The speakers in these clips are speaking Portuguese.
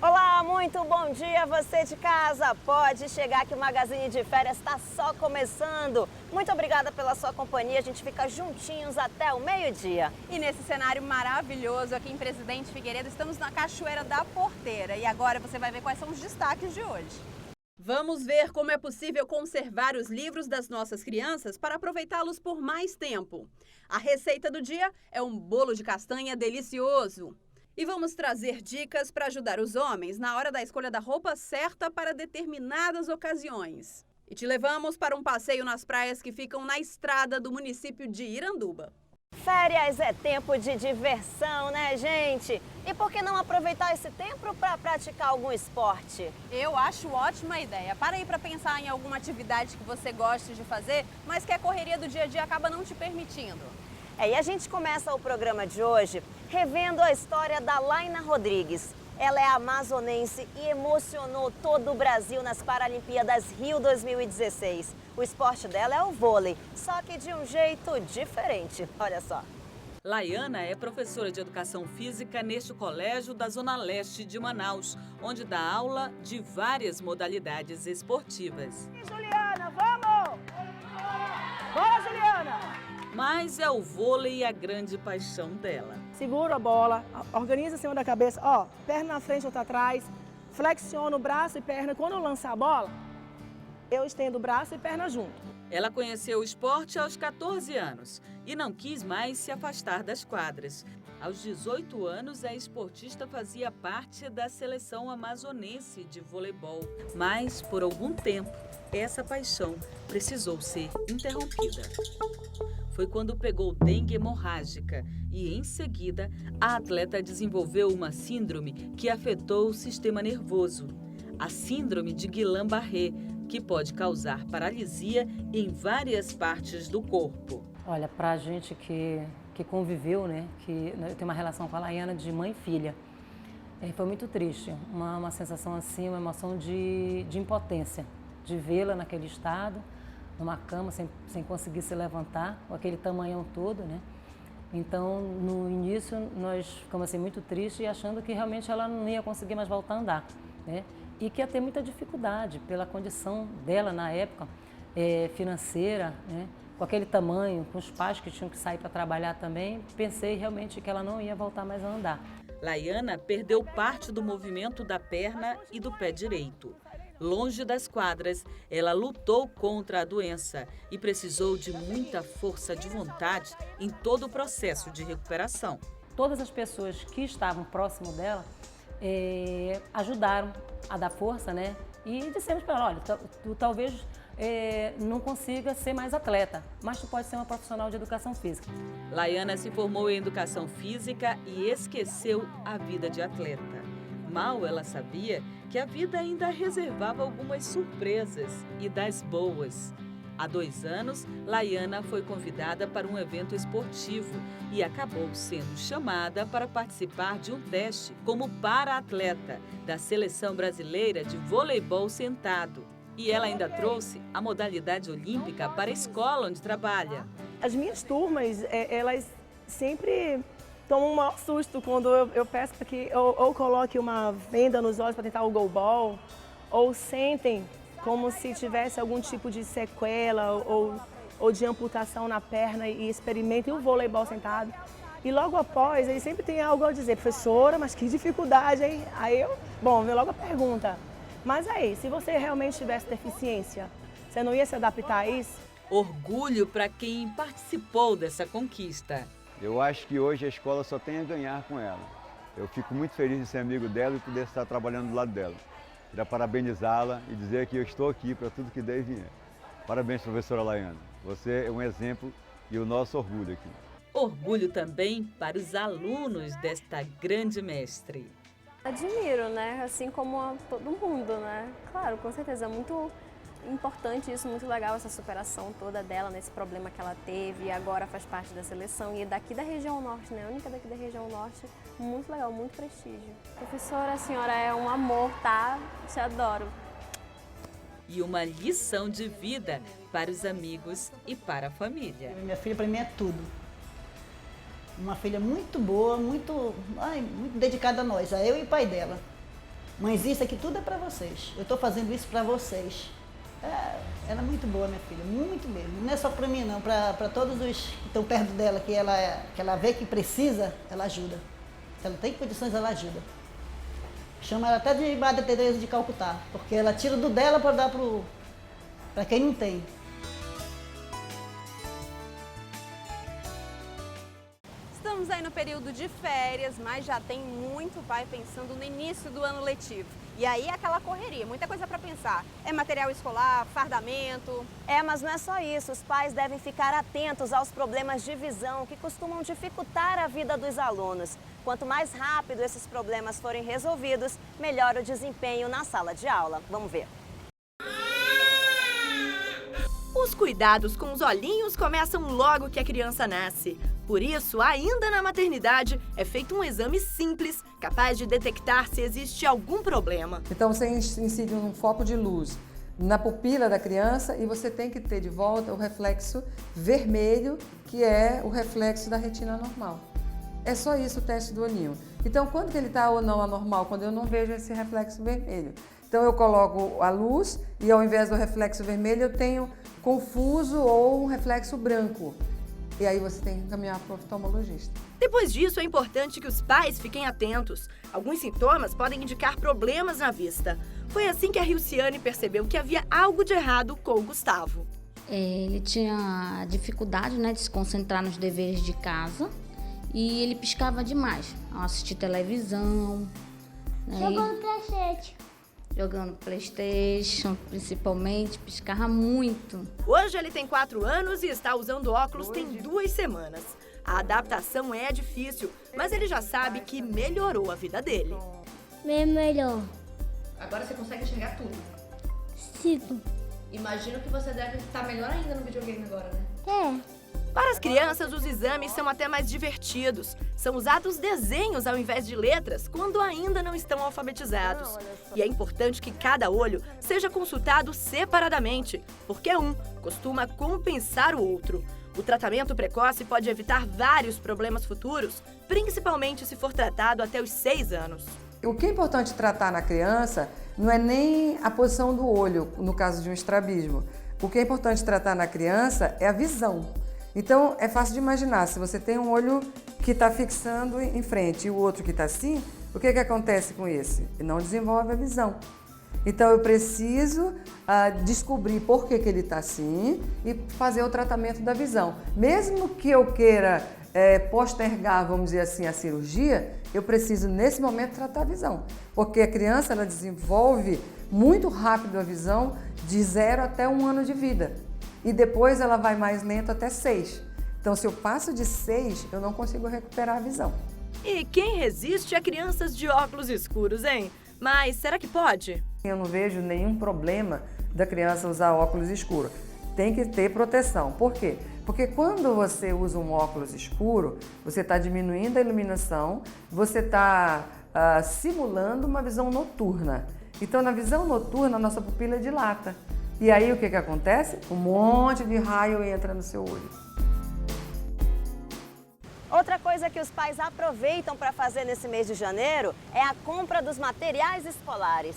Olá, muito bom dia você de casa. Pode chegar que o Magazine de Férias está só começando. Muito obrigada pela sua companhia, a gente fica juntinhos até o meio-dia. E nesse cenário maravilhoso aqui em Presidente Figueiredo, estamos na Cachoeira da Porteira. E agora você vai ver quais são os destaques de hoje. Vamos ver como é possível conservar os livros das nossas crianças para aproveitá-los por mais tempo. A receita do dia é um bolo de castanha delicioso. E vamos trazer dicas para ajudar os homens na hora da escolha da roupa certa para determinadas ocasiões. E te levamos para um passeio nas praias que ficam na estrada do município de Iranduba. Férias é tempo de diversão, né, gente? E por que não aproveitar esse tempo para praticar algum esporte? Eu acho ótima ideia. Para aí para pensar em alguma atividade que você goste de fazer, mas que a correria do dia a dia acaba não te permitindo. E a gente começa o programa de hoje revendo a história da Laina Rodrigues. Ela é amazonense e emocionou todo o Brasil nas Paralimpíadas Rio 2016. O esporte dela é o vôlei, só que de um jeito diferente. Olha só. Laiana é professora de Educação Física neste colégio da Zona Leste de Manaus, onde dá aula de várias modalidades esportivas. E Juliana, vamos! Bora, Juliana! Mas é o vôlei a grande paixão dela. Segura a bola, organiza em cima da cabeça, ó, perna na frente, outra atrás, flexiona o braço e perna. Quando eu lançar a bola, eu estendo o braço e perna junto. Ela conheceu o esporte aos 14 anos e não quis mais se afastar das quadras. Aos 18 anos, a esportista fazia parte da seleção amazonense de voleibol. Mas, por algum tempo, essa paixão precisou ser interrompida. Foi quando pegou dengue hemorrágica e, em seguida, a atleta desenvolveu uma síndrome que afetou o sistema nervoso. A síndrome de Guillain-Barré, que pode causar paralisia em várias partes do corpo. Olha, para a gente que conviveu, né, que eu tenho uma relação com a Laiana de mãe e filha, foi muito triste, uma sensação assim, uma emoção de impotência, de vê-la naquele estado, numa cama, sem conseguir se levantar, com aquele tamanhão todo, né? Então, no início, nós ficamos assim, muito tristes e achando que realmente ela não ia conseguir mais voltar a andar, né? E que ia ter muita dificuldade pela condição dela na época, financeira, né? Com aquele tamanho, com os pais que tinham que sair para trabalhar também, pensei realmente que ela não ia voltar mais a andar. Laiana perdeu parte do movimento da perna e do pé direito. Longe das quadras, ela lutou contra a doença e precisou de muita força de vontade em todo o processo de recuperação. Todas as pessoas que estavam próximo dela ajudaram a dar força, né? E dissemos para ela, olha, tu talvez não consiga ser mais atleta, mas tu pode ser uma profissional de educação física. Laiana se formou em educação física e esqueceu a vida de atleta. Mal ela sabia que a vida ainda reservava algumas surpresas e das boas. Há 2 anos, Laiana foi convidada para um evento esportivo e acabou sendo chamada para participar de um teste como para-atleta da Seleção Brasileira de Voleibol Sentado. E ela ainda trouxe a modalidade olímpica para a escola onde trabalha. As minhas turmas, elas sempre tomam um maior susto quando eu peço para que ou coloque uma venda nos olhos para tentar o goalball, ou sentem como se tivesse algum tipo de sequela ou de amputação na perna e experimentem o voleibol sentado. E logo após, eles sempre têm algo a dizer, professora, mas que dificuldade, hein? Aí vem logo a pergunta, mas aí, se você realmente tivesse deficiência, você não ia se adaptar a isso? Orgulho para quem participou dessa conquista. Eu acho que hoje a escola só tem a ganhar com ela. Eu fico muito feliz de ser amigo dela e poder estar trabalhando do lado dela. Queria parabenizá-la e dizer que eu estou aqui para tudo que der e vier. Parabéns, professora Laiana. Você é um exemplo e o nosso orgulho aqui. Orgulho também para os alunos desta grande mestre. Admiro, né? Assim como todo mundo, né? Claro, com certeza, é muito importante isso, muito legal essa superação toda dela, nesse problema que ela teve e agora faz parte da seleção e é daqui da região norte, né? A única daqui da região norte, muito legal, muito prestígio. Professora, a senhora é um amor, tá? Te adoro. E uma lição de vida para os amigos e para a família. Minha filha para mim é tudo. Uma filha muito boa, muito dedicada a nós, a eu e o pai dela. Mas isso aqui tudo é para vocês. Eu estou fazendo isso para vocês. Ela é muito boa, minha filha, muito mesmo. Não é só para mim não, para todos os que estão perto dela, que ela vê que precisa, ela ajuda. Se ela tem condições, ela ajuda. Chama ela até de Madre Teresa de Calcutá, porque ela tira do dela para dar para quem não tem. Estamos aí no período de férias, mas já tem muito pai pensando no início do ano letivo. E aí aquela correria, muita coisa para pensar. É material escolar, fardamento. Mas não é só isso. Os pais devem ficar atentos aos problemas de visão que costumam dificultar a vida dos alunos. Quanto mais rápido esses problemas forem resolvidos, melhor o desempenho na sala de aula. Vamos ver. Os cuidados com os olhinhos começam logo que a criança nasce. Por isso, ainda na maternidade, é feito um exame simples, capaz de detectar se existe algum problema. Então, você incide um foco de luz na pupila da criança e você tem que ter de volta o reflexo vermelho, que é o reflexo da retina normal. É só isso o teste do olhinho. Então, quando que ele está ou não anormal? Quando eu não vejo esse reflexo vermelho. Então, eu coloco a luz e, ao invés do reflexo vermelho, eu tenho confuso ou um reflexo branco. E aí você tem que encaminhar para o oftalmologista. Depois disso, é importante que os pais fiquem atentos. Alguns sintomas podem indicar problemas na vista. Foi assim que a Rilciane percebeu que havia algo de errado com o Gustavo. Ele tinha dificuldade, de se concentrar nos deveres de casa e ele piscava demais. Assistir televisão. Jogando PlayStation. Jogando PlayStation, principalmente, piscava muito. Hoje ele tem 4 anos e está usando óculos tem 2 semanas. A adaptação é difícil, mas ele já sabe que melhorou a vida dele. Melhor. Agora você consegue enxergar tudo. Sigo. Imagino que você deve estar melhor ainda no videogame agora, né? É. Para as crianças, os exames são até mais divertidos. São usados desenhos ao invés de letras quando ainda não estão alfabetizados. E é importante que cada olho seja consultado separadamente, porque um costuma compensar o outro. O tratamento precoce pode evitar vários problemas futuros, principalmente se for tratado até os 6 anos. O que é importante tratar na criança não é nem a posição do olho, no caso de um estrabismo. O que é importante tratar na criança é a visão. Então, é fácil de imaginar, se você tem um olho que está fixando em frente e o outro que está assim, o que acontece com esse? Ele não desenvolve a visão. Então, eu preciso descobrir por que ele está assim e fazer o tratamento da visão. Mesmo que eu queira postergar, vamos dizer assim, a cirurgia, eu preciso, nesse momento, tratar a visão. Porque a criança ela desenvolve muito rápido a visão de 0 até 1 ano de vida. E depois ela vai mais lento até 6. Então, se eu passo de 6, eu não consigo recuperar a visão. E quem resiste a crianças de óculos escuros, hein? Mas será que pode? Eu não vejo nenhum problema da criança usar óculos escuros. Tem que ter proteção. Por quê? Porque quando você usa um óculos escuro, você está diminuindo a iluminação, você está simulando uma visão noturna. Então, na visão noturna, a nossa pupila dilata. E aí, o que acontece? Um monte de raio entra no seu olho. Outra coisa que os pais aproveitam para fazer nesse mês de janeiro é a compra dos materiais escolares.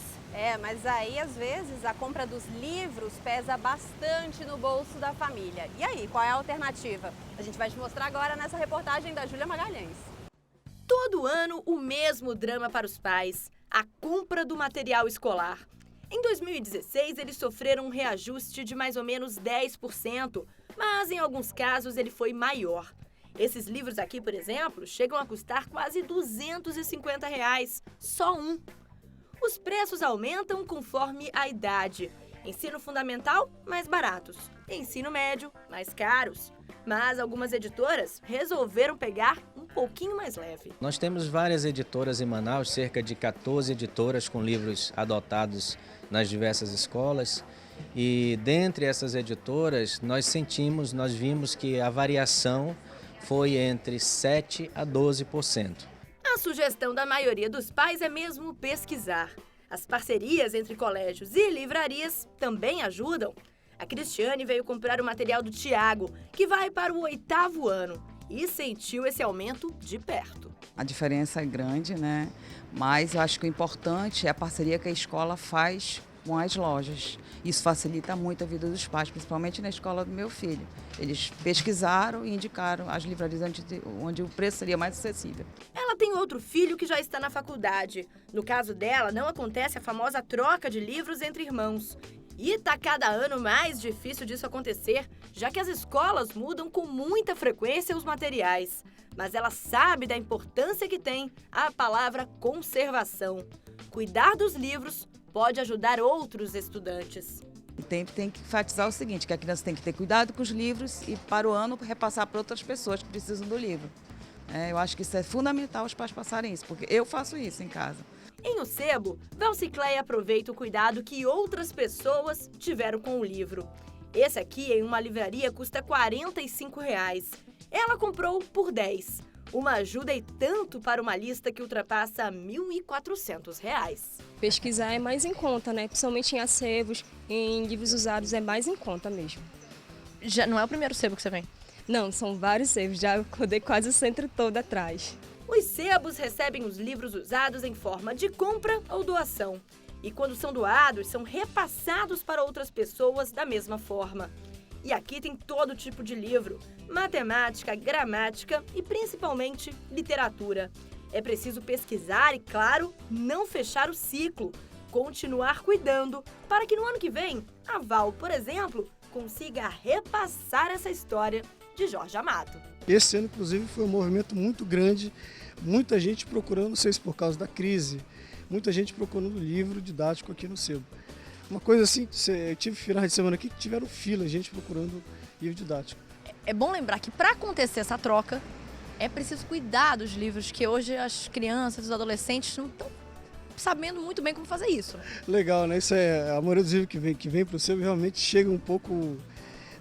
Mas aí, às vezes, a compra dos livros pesa bastante no bolso da família. E aí, qual é a alternativa? A gente vai te mostrar agora nessa reportagem da Júlia Magalhães. Todo ano, o mesmo drama para os pais, a compra do material escolar. Em 2016, eles sofreram um reajuste de mais ou menos 10%, mas em alguns casos ele foi maior. Esses livros aqui, por exemplo, chegam a custar quase R$250, só um. Os preços aumentam conforme a idade. Ensino fundamental, mais baratos. Ensino médio, mais caros. Mas algumas editoras resolveram pegar um pouquinho mais leve. Nós temos várias editoras em Manaus, cerca de 14 editoras com livros adotados nas diversas escolas. E dentre essas editoras, nós vimos que a variação foi entre 7% a 12%. A sugestão da maioria dos pais é mesmo pesquisar. As parcerias entre colégios e livrarias também ajudam. A Cristiane veio comprar o material do Tiago, que vai para o 8º ano, e sentiu esse aumento de perto. A diferença é grande, né? Mas eu acho que o importante é a parceria que a escola faz com as lojas. Isso facilita muito a vida dos pais, principalmente na escola do meu filho. Eles pesquisaram e indicaram as livrarias onde o preço seria mais acessível. Ela tem outro filho que já está na faculdade. No caso dela, não acontece a famosa troca de livros entre irmãos. E está cada ano mais difícil disso acontecer, já que as escolas mudam com muita frequência os materiais. Mas ela sabe da importância que tem a palavra conservação. Cuidar dos livros pode ajudar outros estudantes. Tem que enfatizar o seguinte, que a criança tem que ter cuidado com os livros e para o ano repassar para outras pessoas que precisam do livro. Eu acho que isso é fundamental os pais passarem isso, porque eu faço isso em casa. Em Ocebo, Valcicleia aproveita o cuidado que outras pessoas tiveram com o livro. Esse aqui, em uma livraria, custa R$ 45. Ela comprou por 10. Uma ajuda e tanto para uma lista que ultrapassa R$ 1.400. Pesquisar é mais em conta, né? Principalmente em acebos, em livros usados é mais em conta mesmo. Já não é o primeiro sebo que você vem? Não, são vários sebos, já rodei quase o centro todo atrás. Os sebos recebem os livros usados em forma de compra ou doação. E quando são doados, são repassados para outras pessoas da mesma forma. E aqui tem todo tipo de livro: matemática, gramática e principalmente literatura. É preciso pesquisar e, claro, não fechar o ciclo. Continuar cuidando para que no ano que vem, a Val, por exemplo, consiga repassar essa história de Jorge Amado. Esse ano, inclusive, foi um movimento muito grande, muita gente procurando, não sei se por causa da crise, muita gente procurando livro didático aqui no sebo. Uma coisa assim, eu tive finais de semana aqui que tiveram fila, gente procurando livro didático. É bom lembrar que para acontecer essa troca, é preciso cuidar dos livros, que hoje as crianças, os adolescentes não estão sabendo muito bem como fazer isso. Legal, né? Isso é, a maioria dos livros que vem para o sebo realmente chega um pouco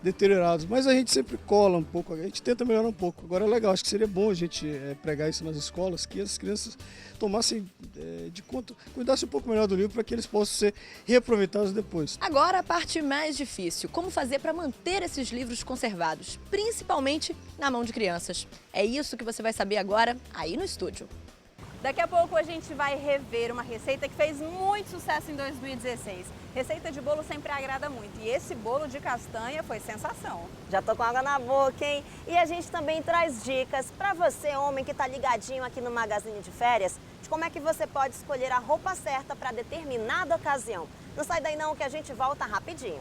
deteriorados, mas a gente sempre cola um pouco, a gente tenta melhorar um pouco. Agora é legal, acho que seria bom a gente pregar isso nas escolas, que as crianças tomassem de conta, cuidassem um pouco melhor do livro para que eles possam ser reaproveitados depois. Agora a parte mais difícil, como fazer para manter esses livros conservados, principalmente na mão de crianças. É isso que você vai saber agora aí no estúdio. Daqui a pouco a gente vai rever uma receita que fez muito sucesso em 2016. Receita de bolo sempre agrada muito e esse bolo de castanha foi sensação. Já tô com água na boca, hein? E a gente também traz dicas para você, homem, que tá ligadinho aqui no Magazine de Férias, de como é que você pode escolher a roupa certa para determinada ocasião. Não sai daí não que a gente volta rapidinho.